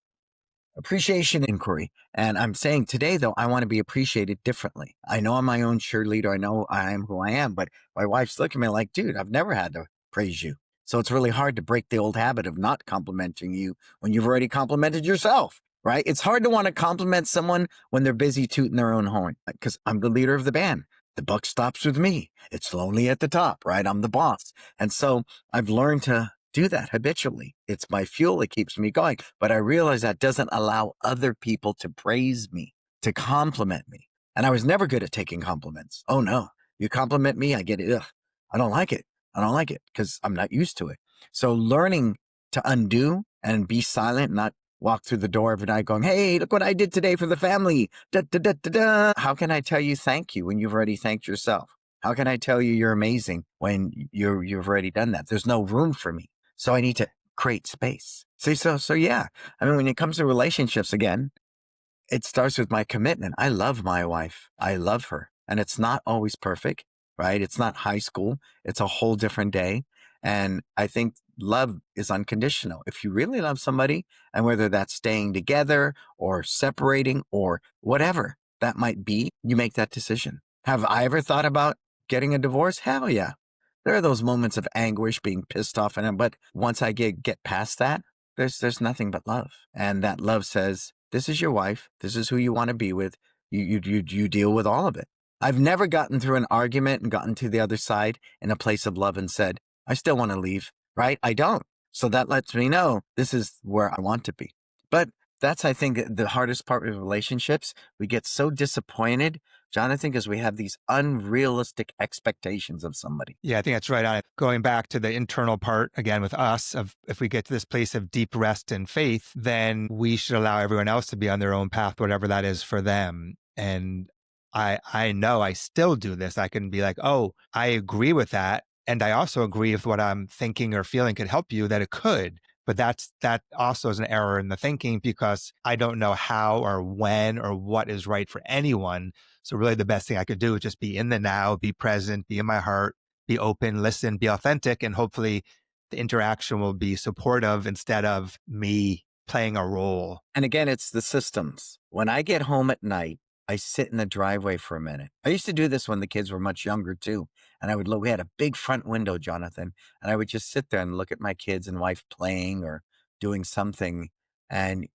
Appreciation Inquiry. And I'm saying today, though, I want to be appreciated differently. I know I'm my own cheerleader. I know I am who I am, but my wife's looking at me like, dude, I've never had to praise you. So it's really hard to break the old habit of not complimenting you when you've already complimented yourself, right? It's hard to want to compliment someone when they're busy tooting their own horn because I'm the leader of the band. The buck stops with me. It's lonely at the top, right? I'm the boss. And so I've learned to do that habitually. It's my fuel. It keeps me going. But I realize that doesn't allow other people to praise me, to compliment me. And I was never good at taking compliments. Oh no, you compliment me, I get it. Ugh, I don't like it. I don't like it because I'm not used to it. So learning to undo and be silent, not walk through the door every night going, hey, look what I did today for the family. Da, da, da, da, da. How can I tell you thank you when you've already thanked yourself? How can I tell you you're amazing when you've already done that? There's no room for me. So I need to create space. See, so yeah. I mean, when it comes to relationships again, it starts with my commitment. I love my wife. I love her. And it's not always perfect, right? It's not high school. It's a whole different day. And I think love is unconditional. If you really love somebody, and whether that's staying together or separating or whatever that might be, you make that decision. Have I ever thought about getting a divorce? Hell yeah. There are those moments of anguish, being pissed off, but once I get past that, there's nothing but love, and that love says, "This is your wife. This is who you want to be with. You deal with all of it." I've never gotten through an argument and gotten to the other side in a place of love and said, "I still want to leave." Right? I don't. So that lets me know this is where I want to be. But that's, I think, the hardest part with relationships. We get so disappointed Jonathan, because we have these unrealistic expectations of somebody. Yeah, I think that's right on it. Going back to the internal part again with us of if we get to this place of deep rest and faith, then we should allow everyone else to be on their own path, whatever that is for them. And I know I still do this. I can be like, oh, I agree with that. And I also agree if what I'm thinking or feeling could help you, that it could. But that also is an error in the thinking because I don't know how or when or what is right for anyone. So really the best thing I could do is just be in the now, be present, be in my heart, be open, listen, be authentic, and hopefully the interaction will be supportive instead of me playing a role. And again, it's the systems. When I get home at night, I sit in the driveway for a minute. I used to do this when the kids were much younger too. And I would look, we had a big front window, Jonathan, and I would just sit there and look at my kids and wife playing or doing something. And,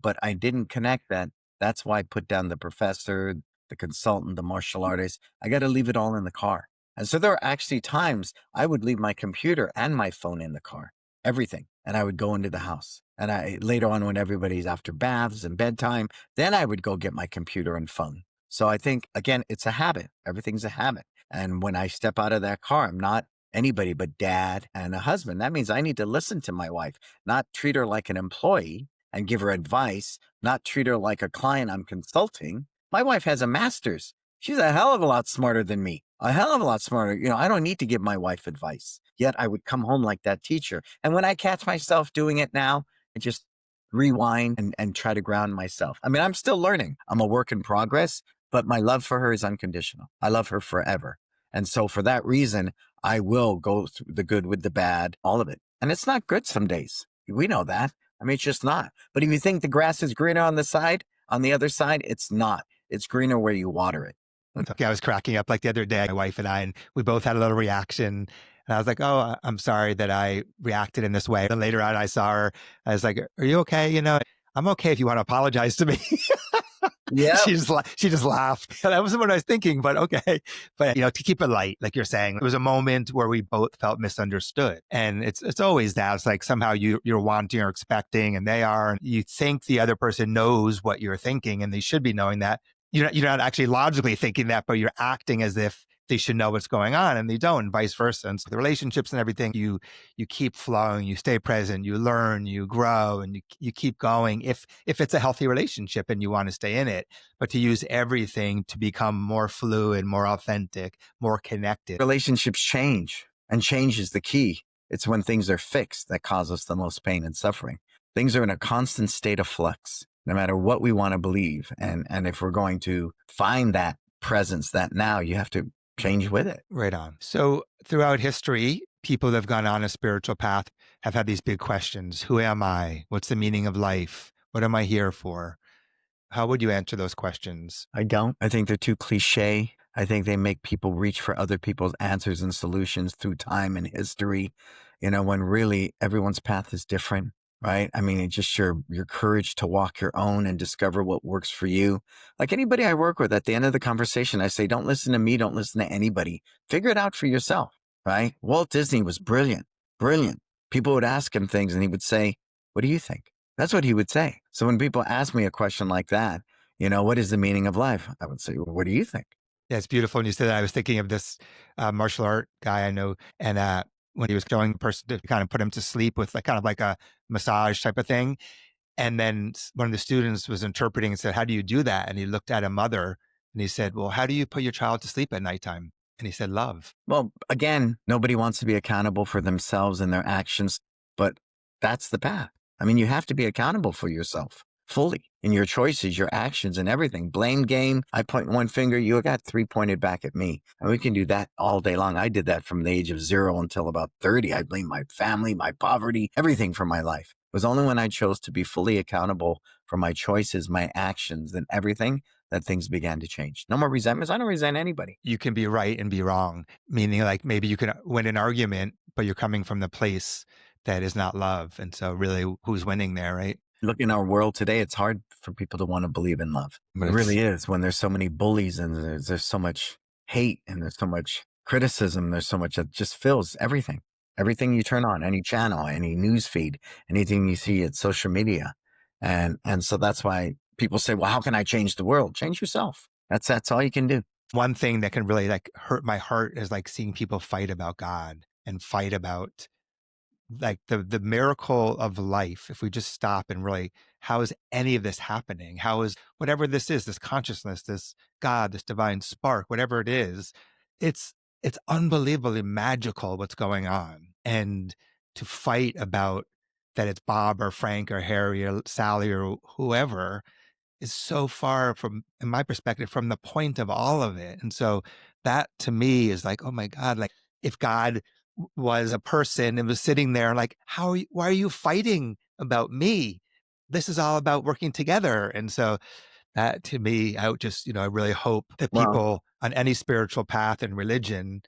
but I didn't connect that. That's why I put down the professor, the consultant, the martial artist. I got to leave it all in the car. And so there are actually times I would leave my computer and my phone in the car, everything. And I would go into the house. And I later on, when everybody's after baths and bedtime, then I would go get my computer and phone. So I think, again, it's a habit. Everything's a habit. And when I step out of that car, I'm not anybody but dad and a husband. That means I need to listen to my wife, not treat her like an employee and give her advice, not treat her like a client I'm consulting. My wife has a master's. She's a hell of a lot smarter than me, a hell of a lot smarter. I don't need to give my wife advice. Yet I would come home like that teacher. And when I catch myself doing it now, I just rewind and try to ground myself. I mean, I'm still learning. I'm a work in progress, but my love for her is unconditional. I love her forever. And so for that reason, I will go through the good with the bad, all of it. And it's not good some days. We know that. I mean, it's just not. But if you think the grass is greener on the other side, it's not. It's greener where you water it. I was cracking up like the other day, my wife and we both had a little reaction. And I was like, oh, I'm sorry that I reacted in this way. And later on, I saw her. I was like, are you okay? I'm okay if you want to apologize to me. Yeah. she just laughed. That wasn't what I was thinking, but okay. But to keep it light, like you're saying, it was a moment where we both felt misunderstood, and it's always that. It's like somehow you're wanting or expecting, and they are, and you think the other person knows what you're thinking, and they should be knowing that. You're not actually logically thinking that, but you're acting as if they should know what's going on, and they don't, and vice versa. And so the relationships and everything, you keep flowing, you stay present, you learn, you grow, and you keep going if it's a healthy relationship and you want to stay in it. But to use everything to become more fluid, more authentic, more connected. Relationships change, and change is the key. It's when things are fixed that cause us the most pain and suffering. Things are in a constant state of flux, no matter what we want to believe. And if we're going to find that presence, that now, you have to change with it. Right on. So throughout history, people that have gone on a spiritual path have had these big questions. Who am I? What's the meaning of life? What am I here for? How would you answer those questions? I don't. I think they're too cliche. I think they make people reach for other people's answers and solutions through time and history, when really everyone's path is different, right? I mean, it's just your courage to walk your own and discover what works for you. Like anybody I work with, at the end of the conversation, I say, don't listen to me, don't listen to anybody. Figure it out for yourself, right? Walt Disney was brilliant, brilliant. People would ask him things and he would say, what do you think? That's what he would say. So when people ask me a question like that, what is the meaning of life? I would say, well, what do you think? Yeah, it's beautiful. And you said that, I was thinking of this martial art guy I know. And when he was showing the person to kind of put him to sleep with kind of like a massage type of thing. And then one of the students was interpreting and said, how do you do that? And he looked at a mother and he said, well, how do you put your child to sleep at nighttime? And he said, love. Well, again, nobody wants to be accountable for themselves and their actions, but that's the path. I mean, you have to be accountable for yourself fully in your choices, your actions, and everything. Blame game. I point one finger, you got three pointed back at me. And we can do that all day long. I did that from the age of 0 until about 30. I blamed my family, my poverty, everything for my life. It was only when I chose to be fully accountable for my choices, my actions, and everything that things began to change. No more resentments. I don't resent anybody. You can be right and be wrong, meaning like maybe you can win an argument, but you're coming from the place that is not love. And so really who's winning there, right? Look, in our world today, it's hard for people to want to believe in love. But It really is, when there's so many bullies and there's so much hate and there's so much criticism. There's so much that just fills everything. Everything you turn on, any channel, any news feed, anything you see at social media. And so that's why people say, well, how can I change the world? Change yourself. That's all you can do. One thing that can really like hurt my heart is like seeing people fight about God and fight about like the miracle of life. If we just stop and really, how is any of this happening? How is whatever this is, this consciousness, this God, this divine spark, whatever it is, it's it's unbelievably magical what's going on. And to fight about that it's Bob or Frank or Harry or Sally or whoever is so far from, in my perspective, from the point of all of it. And so that to me is like, oh my God, like if God was a person and was sitting there like, why are you fighting about me? This is all about working together. And so that to me, I would just, I really hope that Well, people on any spiritual path and religion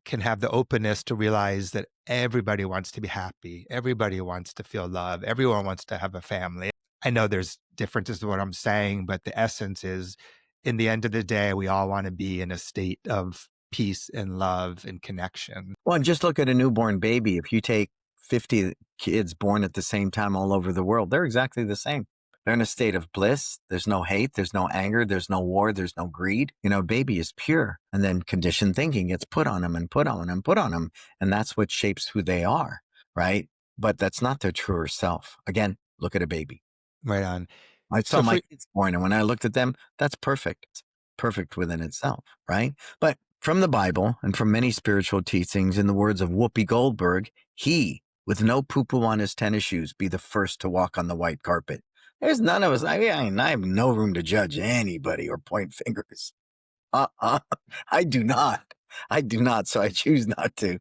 can have the openness to realize that everybody wants to be happy. Everybody wants to feel love. Everyone wants to have a family. I know there's differences to what I'm saying, but the essence is in the end of the day, we all want to be in a state of peace and love and connection. and just look at a newborn baby. If you take 50 kids born at the same time all over the world, they're exactly the same. They're in a state of bliss. There's no hate. There's no anger. There's no war. There's no greed. Baby is pure. And then conditioned thinking gets put on them and put on and put on them. And that's what shapes who they are, right? But that's not their truer self. Again, look at a baby. Right on. I saw So my for kids born, and when I looked at them, that's perfect. It's perfect within itself, right? But from the Bible and from many spiritual teachings, in the words of Whoopi Goldberg, he, with no poo-poo on his tennis shoes, be the first to walk on the white carpet. There's none of us. I have no room to judge anybody or point fingers. Uh-uh. I do not. I do not. So I choose not to.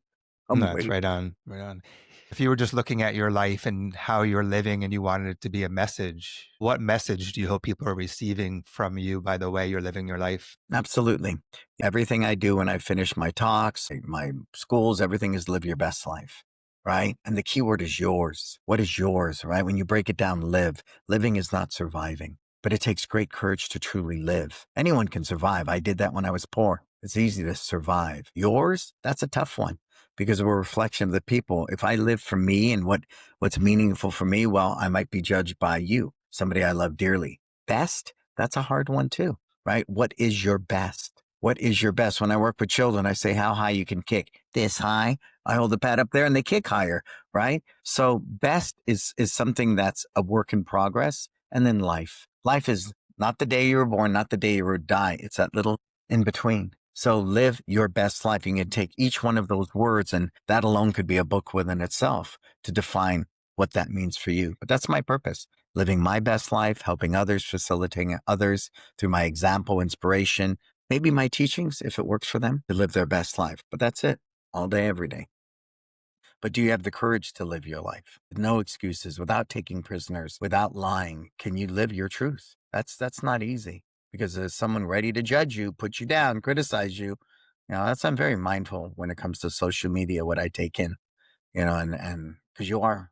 I'm no, it's waiting. right on, right on. If you were just looking at your life and how you're living and you wanted it to be a message, what message do you hope people are receiving from you by the way you're living your life? Absolutely. Everything I do when I finish my talks, my schools, everything is live your best life, right? And the key word is yours. What is yours, right? When you break it down, live. Living is not surviving, but it takes great courage to truly live. Anyone can survive. I did that when I was poor. It's easy to survive. Yours, that's a tough one because we're a reflection of the people. If I live for me and what's meaningful for me, well, I might be judged by you, somebody I love dearly. Best, that's a hard one too, right? What is your best? What is your best? When I work with children, I say how high you can kick. This high. I hold the pad up there and they kick higher, right? So best is something that's a work in progress. And then life. Life is not the day you were born, not the day you will die. It's that little in between. So live your best life. You can take each one of those words, and that alone could be a book within itself to define what that means for you. But that's my purpose, living my best life, helping others, facilitating others through my example, inspiration, maybe my teachings, if it works for them, to live their best life. But that's it, all day, every day. But do you have the courage to live your life? No excuses, without taking prisoners, without lying. Can you live your truth? That's not easy because there's someone ready to judge you, put you down, criticize you. I'm very mindful when it comes to social media, what I take in, and because you are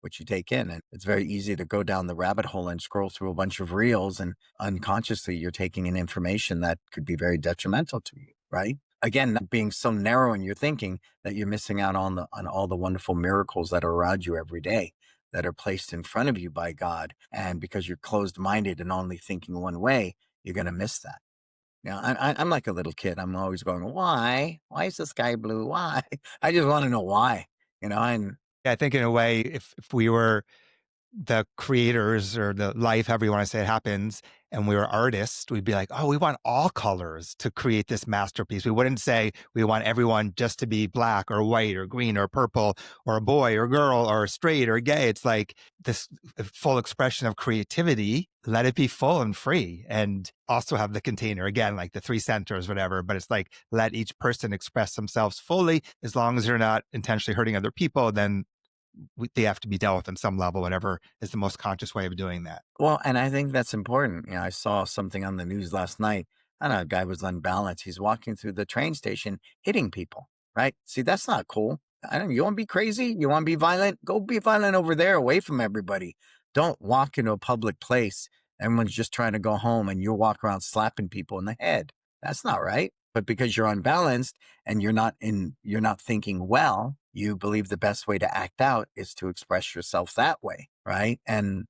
what you take in. And it's very easy to go down the rabbit hole and scroll through a bunch of reels, and unconsciously you're taking in information that could be very detrimental to you, right? Again, not being so narrow in your thinking that you're missing out on all the wonderful miracles that are around you every day, that are placed in front of you by God. And because you're closed minded and only thinking one way, you're going to miss that. I'm like a little kid. I'm always going, why? Why is the sky blue? Why? I just want to know why, and Yeah, I think in a way, if we were the creators or the life, however you want to say it happens, and we were artists, we'd be like, oh, we want all colors to create this masterpiece. We wouldn't say we want everyone just to be black or white or green or purple or a boy or girl or straight or gay. It's like this full expression of creativity. Let it be full and free, and also have the container again, like the three centers, whatever. But it's like let each person express themselves fully, as long as they're not intentionally hurting other people. Then they have to be dealt with on some level, whatever is the most conscious way of doing that. well, and I think that's important. I saw something on the news last night. I don't know, a guy was unbalanced. He's walking through the train station, hitting people, right? See, that's not cool. I don't, you want to be crazy? You want to be violent? Go be violent over there, away from everybody. Don't walk into a public place. Everyone's just trying to go home and you walk around slapping people in the head. That's not right. But because you're unbalanced and you're not thinking well, you believe the best way to act out is to express yourself that way, right? And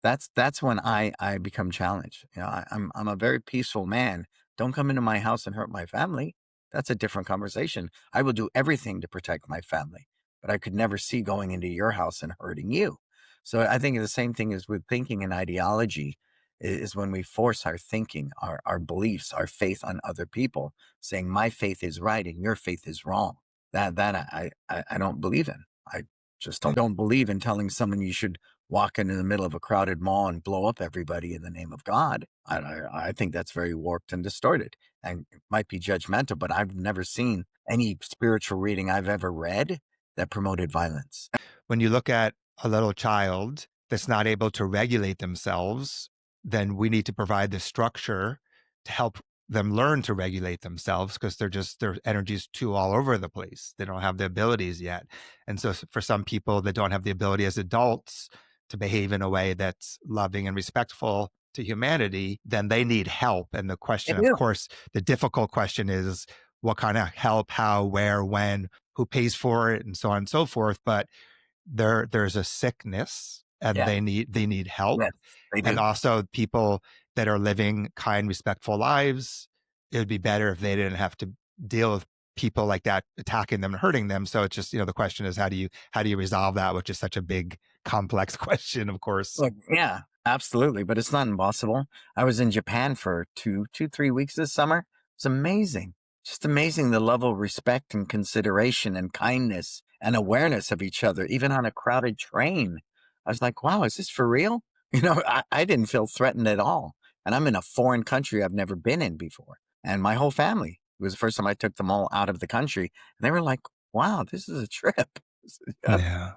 That's when I become challenged. I'm a very peaceful man. Don't come into my house and hurt my family. That's a different conversation. I will do everything to protect my family, but I could never see going into your house and hurting you. So I think the same thing is with thinking and ideology is when we force our thinking, our beliefs, our faith on other people, saying my faith is right and your faith is wrong. That I don't believe in. I just don't believe in telling someone you should walk into the middle of a crowded mall and blow up everybody in the name of God. I think that's very warped and distorted and it might be judgmental, but I've never seen any spiritual reading I've ever read that promoted violence. When you look at a little child that's not able to regulate themselves, then we need to provide the structure to help them learn to regulate themselves because their energy's too all over the place. They don't have the abilities yet. And so for some people that don't have the ability as adults to behave in a way that's loving and respectful to humanity, then they need help. And the They question, of do. course, the difficult question is what kind of help, how, where, when, who pays for it, and so on and so forth. But there's a sickness and Yeah. they need help. Yes, they And do. also people that are living kind, respectful lives, it would be better if they didn't have to deal with people like that attacking them and hurting them. So it's just, the question is how do you resolve that, which is such a big, complex question, of course. Look, yeah, absolutely, but it's not impossible. I was in Japan for 3 weeks this summer. It's amazing. Just amazing the level of respect and consideration and kindness and awareness of each other, even on a crowded train. I was like, wow, is this for real? I didn't feel threatened at all. And I'm in a foreign country I've never been in before. And my whole family, it was the first time I took them all out of the country. And they were like, wow, this is a trip. Yeah, Yeah.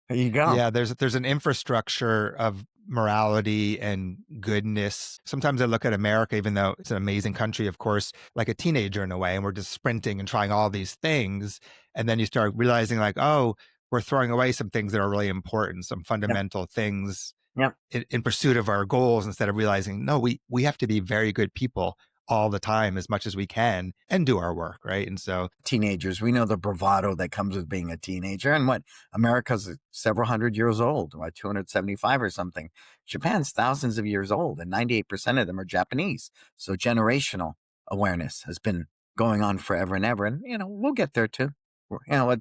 there you go. Yeah, there's an infrastructure of morality and goodness. Sometimes I look at America, even though it's an amazing country, of course, like a teenager in a way, and we're just sprinting and trying all these things. And then you start realizing, like, oh, we're throwing away some things that are really important, some Yep. fundamental things Yep. in pursuit of our goals, instead of realizing, no, we have to be very good people all the time as much as we can and do our work, right? And so, Teenagers. We know the bravado that comes with being a teenager and what America's several hundred years old, what, 275 or something. Japan's thousands of years old and 98% of them are Japanese. So generational awareness has been going on forever and ever. And, we'll get there too. What?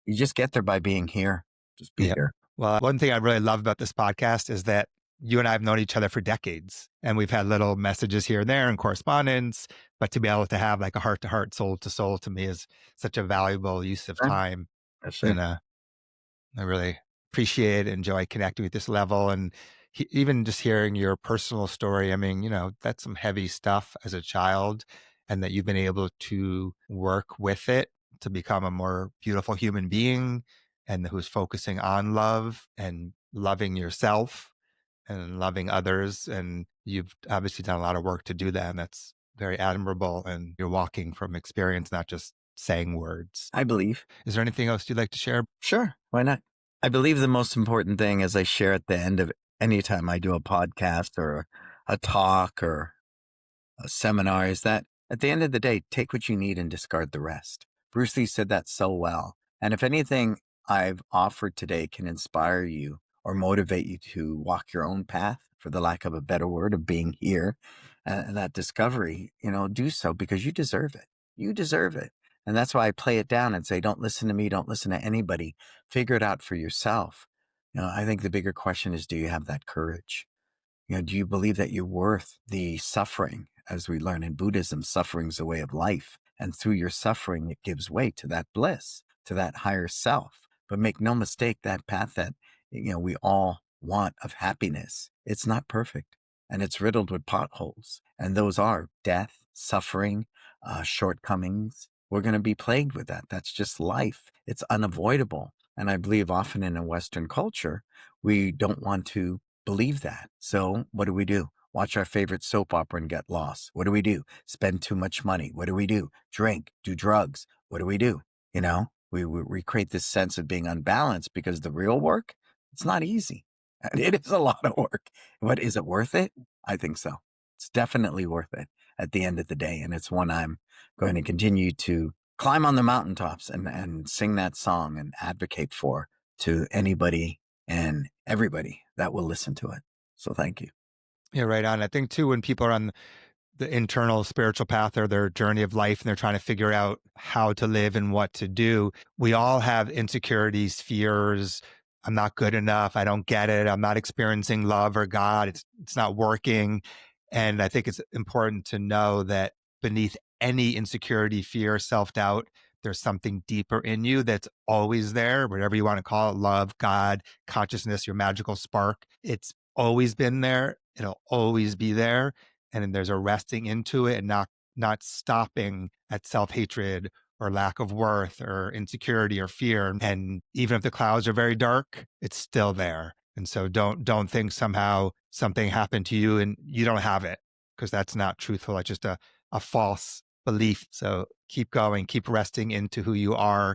You just get there by being here. Just be yeah. here. Well, one thing I really love about this podcast is that you and I have known each other for decades and we've had little messages here and there and correspondence, but to be able to have like a heart to heart, soul to soul to me is such a valuable use of Right? time. That's it. And I really appreciate, enjoy connecting with this level. And even just hearing your personal story, I mean, that's some heavy stuff as a child, and that you've been able to work with it to become a more beautiful human being and who's focusing on love and loving yourself and loving others. And you've obviously done a lot of work to do that. And that's very admirable. And you're walking from experience, not just saying words. I believe. Is there anything else you'd like to share? Sure. Why not? I believe the most important thing, as I share at the end of any time I do a podcast or a talk or a seminar, is that at the end of the day, take what you need and discard the rest. Bruce Lee said that so well. And if anything I've offered today can inspire you or motivate you to walk your own path, for the lack of a better word, of being here and that discovery, do so because you deserve it. You deserve it. And that's why I play it down and say, don't listen to me. Don't listen to anybody. Figure it out for yourself. I think the bigger question is, do you have that courage? Do you believe that you're worth the suffering? As we learn in Buddhism, suffering's a way of life. And through your suffering, it gives way to that bliss, to that higher self. But make no mistake, that path that, we all want of happiness, it's not perfect. And it's riddled with potholes. And those are death, suffering, shortcomings. We're going to be plagued with that. That's just life. It's unavoidable. And I believe often in a Western culture, we don't want to believe that. So what do? Watch our favorite soap opera and get lost. What do? Spend too much money. What do? Drink, do drugs. What do? We create this sense of being unbalanced because the real work, it's not easy. It is a lot of work. But is it worth it? I think so. It's definitely worth it at the end of the day. And it's one I'm going to continue to climb on the mountaintops and sing that song and advocate for to anybody and everybody that will listen to it. So thank you. Yeah, right on. I think too, when people are on the internal spiritual path or their journey of life and they're trying to figure out how to live and what to do, we all have insecurities, fears. I'm not good enough. I don't get it. I'm not experiencing love or God. It's not working. And I think it's important to know that beneath any insecurity, fear, self-doubt, there's something deeper in you that's always there, whatever you want to call it, love, God, consciousness, your magical spark. It's always been there. It'll always be there, and then there's a resting into it and not stopping at self-hatred or lack of worth or insecurity or fear. And even if the clouds are very dark, it's still there. And so don't think somehow something happened to you and you don't have it, because that's not truthful. That's just a false belief. So keep going, keep resting into who you are.